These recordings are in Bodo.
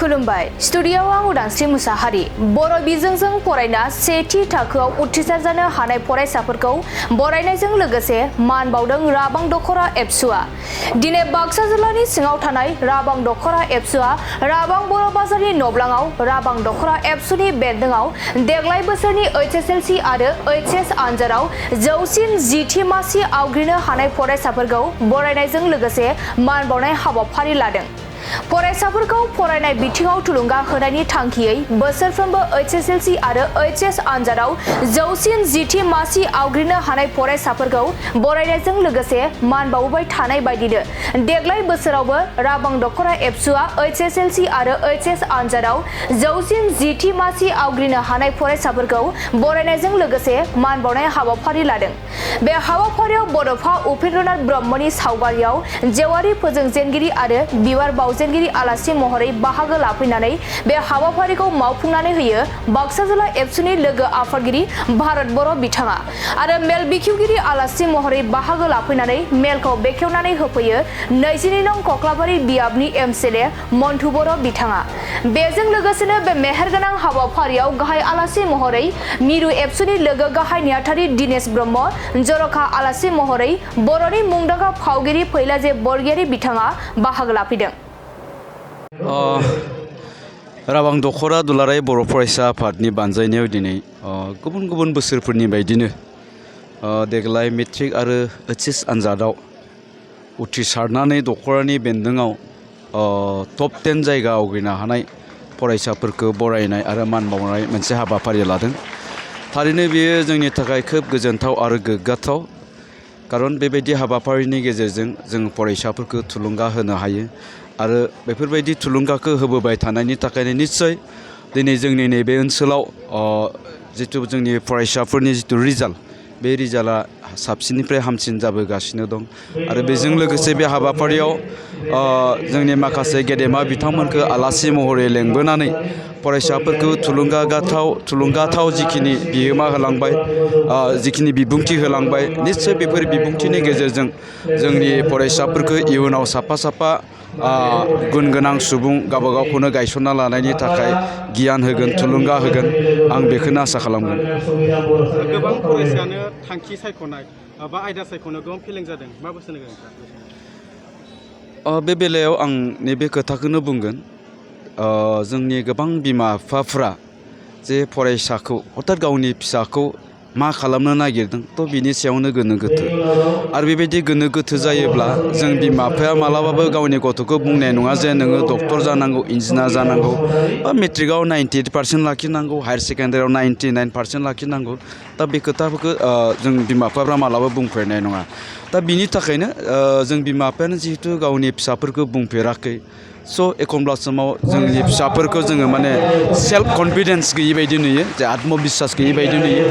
खुलुमबाय स्टुडिय'आव आं उदांस्रि मुसाहारि बर' बिजोंजों फरायना सेथि थाखोआव उथ्रिसार जानो हानाय फरायसाफोरखौ बरायनायजों लोगोसे मान बावदों राबां दख'रा एबसुआ दिनै बाक्सा जिल्लानि सिङाव थानाय राबां दख'रा एबसुआ राबां बर' बाजारनि नब्लाङाव राबां दख'रा एबसुनि बेन्दोंआव देग्लाय बोसोरनि HSLC आरो HS आनजादाव जौसिन 10थि मासि आवग्रिनो हानाय फरायसाफोरखौ बरायनायजों लोगोसे मान बावनाय हाबाफारि लादों। फरायसाफोरखौ फरायनाय बिथिङाव थुलुंगा होनायनि थांखियै बोसोरफ्रोमबो HSLC आरो HS आनजादाव जौसिन 10थि मासि आवग्रिनो हानाय फरायसाफोरखौ बरायनायजों लोगोसे मान बावबाय थानाय बायदिनो देग्लाय बोसोरावबो राबां दख'रा एबसुआ HSLC आरो HS आनजादाव जौसिन 10थि मासि आवग्रिनो हानाय फरायसाफोरखौ बरायनायजों लोगोसे मान बावनाय हाबाफारि लादों। बे हाबाफारियाव बड'फा उपेन्द्रनाथ ब्रह्मनि सावगारियाव जेवारि फोजोंजेनगिरि आरो बिबार बावजेनगिरि आलासि महरै बाहागो लाफैनानै बे हाबाफारिखौ मावफुंनानै होयो बाक्सा जिल्ला एबसुनि लोगो आफादगिरि भारत बर' बिथाङा आरो मेल बेखेवगिरि आलासि महरै बाहागो लाफैनानै मेलखौ बेखेवनानै होफैयो 22 नं कक्लाबारि बियाबनि MCLA मन्टु बर' बिथाङा। बेजों लोगोसेनो बे मेहेरगोनां हाबाफारियाव गाहाय आलासि महरै मिरु एबसुनि लोगो गाहाय नेहाथारि दिनेश ब्रह्म जर'खा आलासि महरै बर'नि मुंदांखा फावगिरि फैलाजे बरगयारी बिथाङा बाहागो लाफैदों। राबां दख'रा दुलाराय बर' फरायसा आफादनि बानजायनायाव दिनै गुबुन गुबुन बोसोरफोरनि बायदिनो देग्लाय मेट्रिक आरो HS आनजादाव उथ्रिसारनानै दख'रानि बेन्दोंआव टप 10 जायगा आवग्रिनो हानाय फरायसाफोरखौ बरायनाय आरो मान बावनाय मोनसे हाबाफारि लादों। थारैनो बेयो जोंनि थाखाय खोब गोजोनथाव आरो गोग्गाथाव खारन बेबायदि हाबाफारिनि गेजेरजों जों फरायसाफोरखौ थुलुंगा होनो हायो आरो बेफोरबायदि थुलुंगाखौ होबोबाय थानायनि थाखायनो निस्सय दिनै जोंनि नैबे ओनसोलाव जिथु जोंनि फरायसाफोरनि जिथु रिजाल्ट बे रिजाल्टआ साबसिननिफ्राय हामसिन जाबोगासिनो दं आरो बेजों लोगोसे बे हाबाफारियाव जोंनि माखासे गेदेमा बिथांमोनखौ आलासि महरै लेंबोनानै फरायसाफोरखौ थुलुंगाथाव जिखिनि बिहोमा होलांबाय जिखिनि बिबुंथि होलांबाय निस्सय बेफोर बिबुंथिनि गेजेरजों जोंनि फरायसाफोरखौ इयुनाव साफा गुन गोनां सुबुं गावबा गावखौनो गायसनना लानायनि थाखाय गियान होगोन थुलुंगा होगोन आं बेखौनो आसा खालामगोन। गोबां फरायसायानो थांखि सायख'नाय बा आयदा सायख'नो गोबां फेलें जादों मा बोसोन होगोन नोंथाङा? बे बेलायाव आं नैबे खोथाखौनो बुंगोन जोंनि गोबां बिमा बिफाफ्रा जे फरायसाखौ अर्थात गावनि फिसाखौ मा खालामनो नागिरदों थ' बिनि सायावनो गोनो गोथो आरो बेबायदि गोनो गोथो जायोब्ला जों बिमा बिफाया मालाबाबो गावनि गथ'खौ बुंनाय नङा जे नोङो डक्टर जानांगौ इन्जिनियार जानांगौ बा मेट्रिकआव 98% लाखिनांगौ हायार सेकेन्डारियाव 99% लाखिनांगौ दा बे खोथाफोरखौ जों बिमा बिफाफ्रा मालाबा बुंफेरनाय नङा। दा बिनि थाखायनो जों बिमा बिफायानो जिहेतु गावनि फिसाफोरखौ बुंफेराखै स' एखनब्ला समाव जोंनि फिसाफोरखौ जोङो माने सेल्फ कनफिडेन्स गैयि बायदि नुयो जे आत्मबिश्वास गैयि बायदि नुयो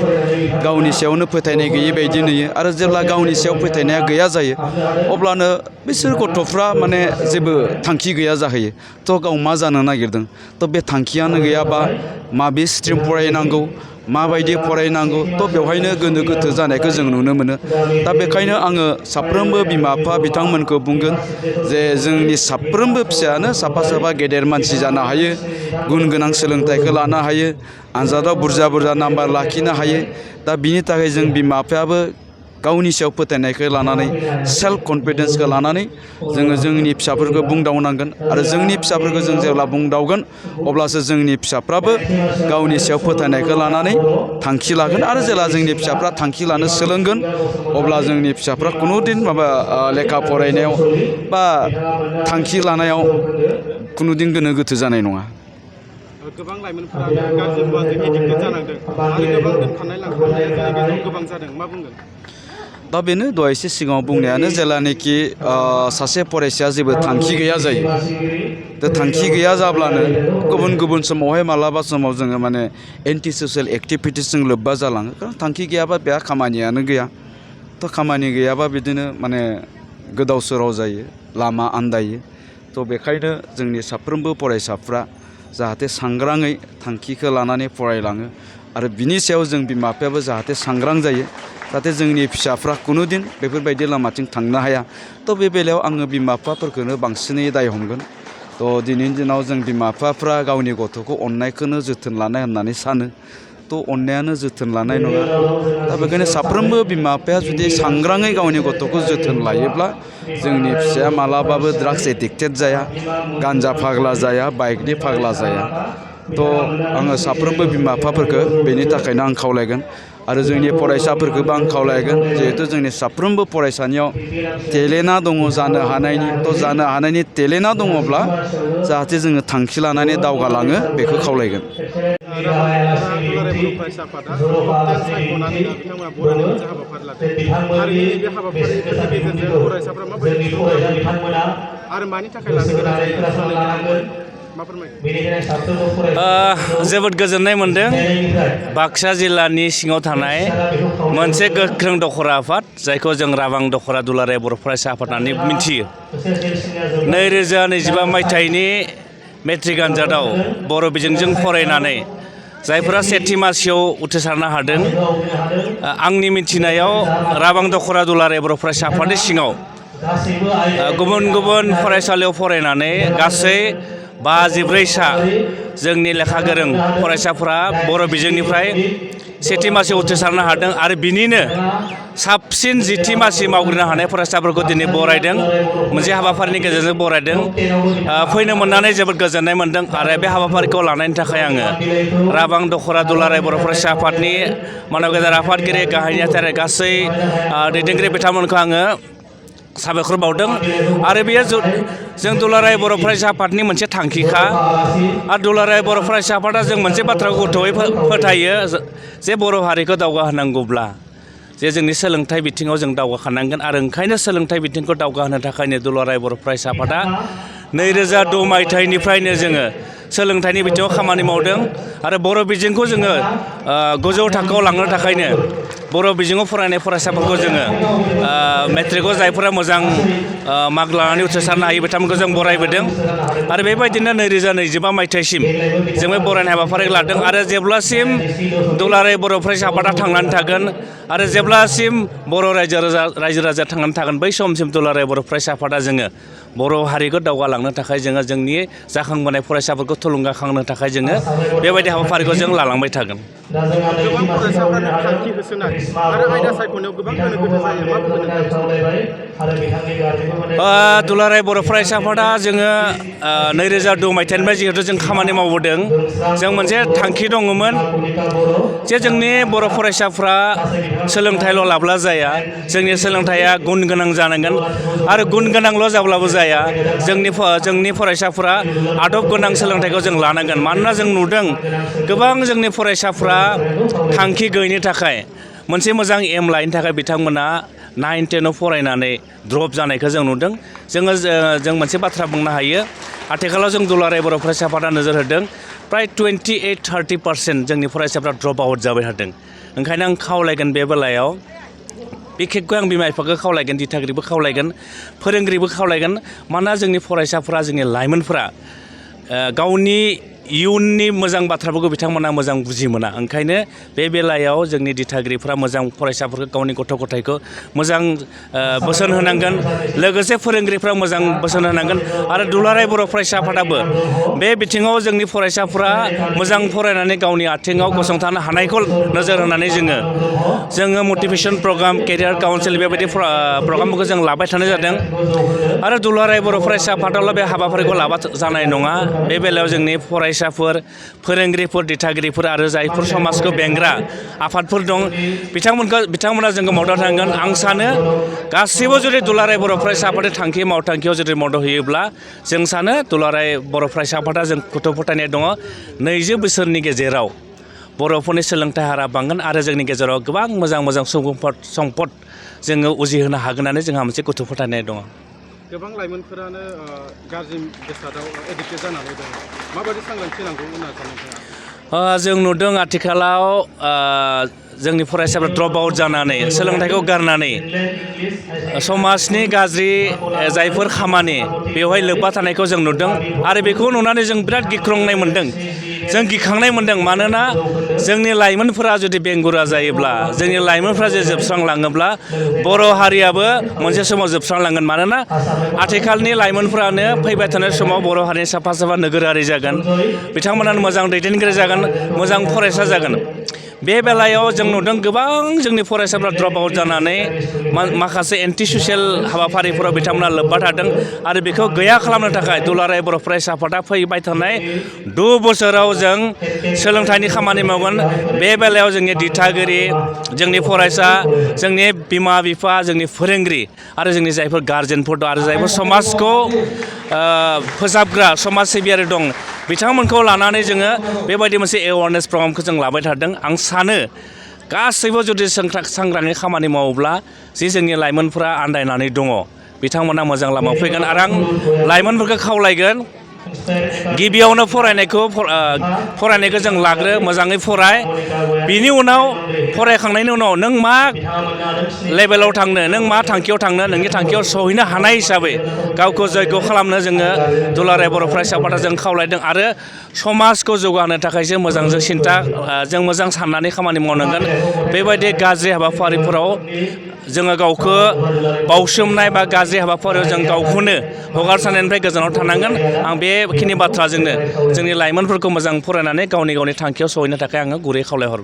गावनि सायावनो फोथायनाय गैयि बायदि नुयो आरो जेब्ला गावनि सायाव फोथायनाया गैया जायो अब्लानो बिसोर गथ'फ्रा माने जेबो थांखि गैया जाहैयो थ' गाव मा जानो नागिरदों थ' बे थांखियानो गैयाबा माबे स्ट्रिम फरायनांगौ माबायदि फरायनांगौ थ' बेवहायनो गोनो गोथो जानायखौ जों नुनो मोनो। दा बेखायनो आङो साफ्रोमबो बिमा बिफा बिथांमोनखौ बुंगोन जे जोंनि साफ्रोमबो फिसायानो साफा गेदेर मानसि जानो हायो गुन गोनां सोलोंथाइखौ लानो हायो आनजादाव बुरजा नाम्बार लाखिनो हायो। दा बिनि थाखाय जों बिमा बिफायाबो गावनि सायाव फोथायनायखौ लानानै सेल्फ कनफिडेन्सखौ लानानै जोङो जोंनि फिसाफोरखौ बुंदावनांगोन आरो जोंनि फिसाफोरखौ जों जेब्ला बुंदावगोन अब्लासो जोंनि फिसाफ्राबो गावनि सायाव फोथायनायखौ लानानै थांखि लागोन आरो जेब्ला जोंनि फिसाफ्रा थांखि लानो सोलोंगोन अब्ला जोंनि फिसाफ्रा खुनुदिन लेखा फरायनायाव बा थांखि लानायाव खुनुदिन गोनो गोथो जानाय नङा। गोबां लाइमोनफोरानो गाज्रि मुवाजों एडिक्टेड जानांदों आरो गोबां दोनखारनाय लांखारनाया जोंनि गेजेराव गोबां जादों मा बुंगोन? दा बेनो दहाय एसे सिगाङाव बुंनायानो जेलानोखि सासे फरायसाया जेबो थांखि गैया जायो दा थांखि गैया जाब्लानो गुबुन समावहाय मालाबा समाव जोङो माने एन्टि ससियेल एक्टिभिटिसजों लोब्बा जालाङो खारन थांखि गैयाबा बेहा खामानियानो गैया थ' खामानि गैयाबा बिदिनो माने गोदाव सोराव जायो लामा आन्दायो थ' बेखायनो जोंनि साफ्रोमबो फरायसाफ्रा जाहाथे सांग्राङै थांखिखौ लानानै फरायलाङो आरो बिनि सायाव जों बिमा बिफायाबो जाहाथे सांग्रां जायो जाहाथे जोंनि फिसाफ्रा खुनुदिन बेफोरबायदि लामाथिं थांनो हाया थ' बे बेलायाव आङो बिमा बिफाफोरखौनो बांसिनै दाय हमगोन। थ' दिनैनि दिनाव जों बिमा बिफाफ्रा गावनि गथ'खौ अननायखौनो जोथोन लानाय होननानै सानो थ' अननायानो जोथोन लानाय नङा दा बेखायनो साफ्रोमबो बिमा बिफाया जुदि सांग्राङै गावनि गथ'खौ जोथोन लायोब्ला जोंनि फिसाया मालाबाबो ड्राग्स एडिक्टेड जाया गान्जा फाग्ला जाया बाइकनि फाग्ला जाया थ' आङो साफ्रोमबो बिमा बिफाफोरखौ बेनि थाखायनो आं खावलायगोन आरो जोंनि फरायसाफोरखौबो आं खावलायगोन जिहेथु जोंनि साफ्रोमबो फरायसानियाव टेलेन्टआ दङ जानो हानायनि थ' जानो हानायनि टेलेन्टआ दङब्ला जाहाथे जोङो थांखि लानानै दावगालाङो बेखौ खावलायगोन दुलाराय बर' फरायसा आफादा टप 10 सायख'नानै बिथांमोना बरायनाय मोनसे हाबाफारि लादों थारैनो बे हाबाफारिफोरनि गेजेरजों फरायसाफ्रा माबायदि आरो मानि थाखाय लानो गोनां जायो मा फोरमायगोन? जोबोद गोजोननाय मोन्दों बाक्सा जिल्लानि सिङाव थानाय मोनसे गोख्रों दखरा आफाद जायखौ जों राबां दखरा दुलाराय बर' फरायसा आफाद होननानै मिथियो 2025 मायथाइनि मेट्रिक आनजादाव बर' बिजोंजों फरायनानै जायफोरा सेथि मासियाव उथ्रिसारनो हादों आंनि मिथिनायाव राबां दखरा दुलाराय बर' फरायसा आफादनि सिङाव गुबुन गुबुन फरायसालियाव फरायनानै गासै 54सा जोंनि लेखा गोरों फरायसाफोरा बर' बिजोंनिफ्राय सेथि मासियाव उथ्रिसारनो हादों आरो बिनिनो साबसिन जिथि मासि मावग्रोनो हानाय फरायसाफोरखौ दिनै बरायदों मोनसे हाबाफारिनि गेजेरजों बरायदों फैनो मोननानै जोबोद गोजोननाय मोन्दों आरो बे हाबाफारिखौ लानायनि थाखाय आङो राबां दखरा दुलाराय बर' फरायसा आफादनि मानव गेजेर आफादगिरि गाहाय नेहाथारि गासै दैदेनगिरि बिथांमोनखौ आङो साबायखर बावदों आरो बेयो जों दुलाराय बर' फरायसा आफादनि मोनसे थांखिखा आरो दुलाराय बर' फरायसा आफादा जों मोनसे बाथ्राखौ गोथौयै फोथायो जे बर' हारिखौ दावगाहोनांगौब्ला जे जोंनि सोलोंथाइ बिथिङाव जों दावगाखानांगोन आरो ओंखायनो सोलोंथाइ बिथिंखौ दावगाहोनो थाखायनो दुलाराय बर' फरायसा आफादा 2002 मायथाइनिफ्रायनो जोङो सोलोंथाइनि बिथिङाव खामानि मावदों आरो बर' बिजोंखौ जोङो गोजौ थाखोआव लांनो थाखायनो बर' बिजोङाव फरायनाय फरायसाफोरखौ जोङो मेट्रिकआव जायफोरा मोजां मार्क लानानै उथ्रिसारनो हायो बिथांमोनखौ जों बरायबोदों आरो बेबायदिनो 2025 मायथाइसिम जों बे बरायनाय हाबाफारिखौ लादों आरो जेब्लासिम दुलाराय बर' फरायसा आफादा थांनानै थागोन आरो जेब्लासिम बर' रायजो राजा थांनानै थागोन बै समसिम दुलाराय बर' फरायसा आफादा जोङो बर' हारिखौ दावगालांनो थाखाय जोङो जोंनि जाखांबोनाय फरायसाफोरखौ थुलुंगाखांनो थाखाय जोङो बेबायदि हाबाफारिखौ जों लालांबाय थागोन गोबां फरायसाफ्रानो थांखि होसोनाय आरो आयदा सायख'नायाव गोबां गोनो गोथो जायो मा बुंगोन? दुलाराय बर' फरायसा आफादा जोङो 2002 मायथाइनिफ्राय जिहेथु जों खामानि मावबोदों जों मोनसे थांखि दङमोन जे जोंनि बर' फरायसाफ्रा सोलोंथाइल' लाब्ला जाया जोंनि सोलोंथाइया गुन गोनां जानांगोन आरो गुन गोनांल' जाब्लाबो जाया जोंनि फरायसाफोरा आदब गोनां सोलोंथाइखौ जों लानांगोन मानोना जों नुदों गोबां जोंनि फरायसाफ्रा थांखि गैयैनि थाखाय मोनसे मोजां एम लायैनि थाखाय बिथांमोना 9, 10आव फरायनानै ड्रप जानायखौ जों नुदों जों मोनसे बाथ्रा बुंनो हायो आथिखालाव जों दुलाराय बर' फरायसा आफादा नोजोर होदों प्राय 28-30% जोंनि फरायसाफ्रा ड्रप आउट जाबाय थादों ओंखायनो आं खावलायगोन बे बेलायाव बिखेखকৈ आं बिमा बिफाखौ खावलायगोन दिथागिरिबो खावलायगोन फोरोंगिरिबो खावलायगोन मानोना जोंनि फरायसाफोरा जोंनि लाइमोनफोरा गावनि इयुननि मोजां बाथ्राफोरखौ बिथांमोना मोजां बुजि मोना ओंखायनो बे बेलायाव जोंनि दिथागिरिफ्रा मोजां फरायसाफोरखौ गावनि गथ' गथायखौ मोजां बोसोन होनांगोन लोगोसे फोरोंगिरिफ्रा मोजां बोसोन होनांगोन आरो दुलाराय बर' फरायसा आफादाबो बे बिथिङाव जोंनि फरायसाफ्रा मोजां फरायनानै गावनि आथिङाव गसंथानो हानायखौ नोजोर होनानै जोङो मटिभेसन प्रग्राम केरियार काउन्सिल बेबायदि प्रग्रामफोरखौ जों लाबाय थानाय जादों आरो दुलाराय बर' फरायसा आफादाल' बे हाबाफारिखौ लाबा जानाय नङा बे बेलायाव जोंनि फरायसाफोर फोरोंगिरिफोर दिथागिरिफोर आरो जायफोर समाजखौ बेंग्रा आफादफोर दं बिथांमोना जोंखौ मदद होनांगोन आं सानो गासैबो जुदि दुलाराय बर' फरायसा आफादनि थांखि मावथांखियाव जुदि मदद होयोब्ला जों सानो दुलाराय बर' फरायसा आफादा जों गथ' फोथायनाय दङ 20 बोसोरनि गेजेराव बर'फोरनि सोलोंथाइ हारा बांगोन आरो जोंनि गेजेराव गोबां मोजां सम्पद जोङो उजिहोनो हागोन होननानै जोंहा मोनसे गथ' फोथायनाय दङ गोबां लाइमोनफोरानो गाज्रि बेसादाव एडिक्टेड जानानै दं माबायदि सांग्रांथि नांगौ होनना सानो नोंथाङा? जों नुदों आथिखालाव जोंनि फरायसाफ्रा ड्रप आउट जानानै सोलोंथाइखौ गारनानै समाजनि गाज्रि जायफोर खामानि बेवहाय लोब्बा थानायखौ जों नुदों आरो बेखौ नुनानै जों बिराद गिख्रंनाय मोन्दों जों गिखांनाय मोन्दों मानोना जोंनि लाइमोनफोरा जुदि बेंगुरा जायोब्ला जोंनि लाइमोनफ्रा जे जोबस्रांलाङोब्ला बर' हारियाबो मोनसे समाव जोबस्रांलांगोन मानोना आथिखालनि लाइमोनफ्रानो फैबाय थानाय समाव बर' हारिनि साफा साफा नोगोरारि जागोन बिथांमोनानो मोजां दैदेनगिरि जागोन मोजां फरायसा जागोन बे बेलायाव जों नुदों गोबां जोंनि फरायसाफ्रा ड्रप आउट जानानै माखासे एन्टि ससियेल हाबाफारिफोराव बिथांमोना लोब्बा थादों आरो बेखौ गैया खालामनो थाखाय दुलाराय बर' फरायसा आफादा फैबाय थानाय 2 बोसोराव जों सोलोंथाइनि खामानि मावगोन बे बेलायाव जोंनि दिथागिरि जोंनि फरायसा जोंनि बिमा बिफा जोंनि फोरोंगिरि आरो जोंनि जायफोर गार्जेनफोर दं आरो जायफोर समाजखौ फोसाबग्रा समाज सिबियारि दं बिथांमोनखौ लानानै जोङो बेबायदि मोनसे एवारनेस प्रग्रामखौ जों लाबाय थादों आं सानो गासैबो जुदि सांग्राङै खामानि मावोब्ला जि जोंनि लाइमोनफोरा आन्दायनानै दङ बिथांमोना मोजां लामायाव फैगोन आरो आं लाइमोनफोरखौ खावलायगोन गिबियावनो फरायनायखौ जों लाग्रो मोजाङै फराय बिनि उनाव फरायखांनायनि उनाव नों मा लेभेलाव थांनो नों मा थांखियाव थांनो नोंनि थांखियाव सहैनो हानाय हिसाबै गावखौ जयग' खालामनो जोङो दुलाराय बर' फरायसा आफादा जों खावलायदों आरो समाजखौ जौगाहोनो थाखायसो जों मोजां साननानै खामानि मावनांगोन बेबायदि गाज्रि हाबाफारिफोराव जोङो गावखौ बावसोमनाय बा गाज्रि हाबाफारियाव जों गावखौनो हगारसारनायनिफ्राय गोजानाव थानांगोन आं बेखिनि बाथ्राजोंनो जोंनि लाइमोनफोरखौ मोजां फरायनानै गावनि थांखियाव सहैनो थाखाय आङो गुरै खावलायहरबाय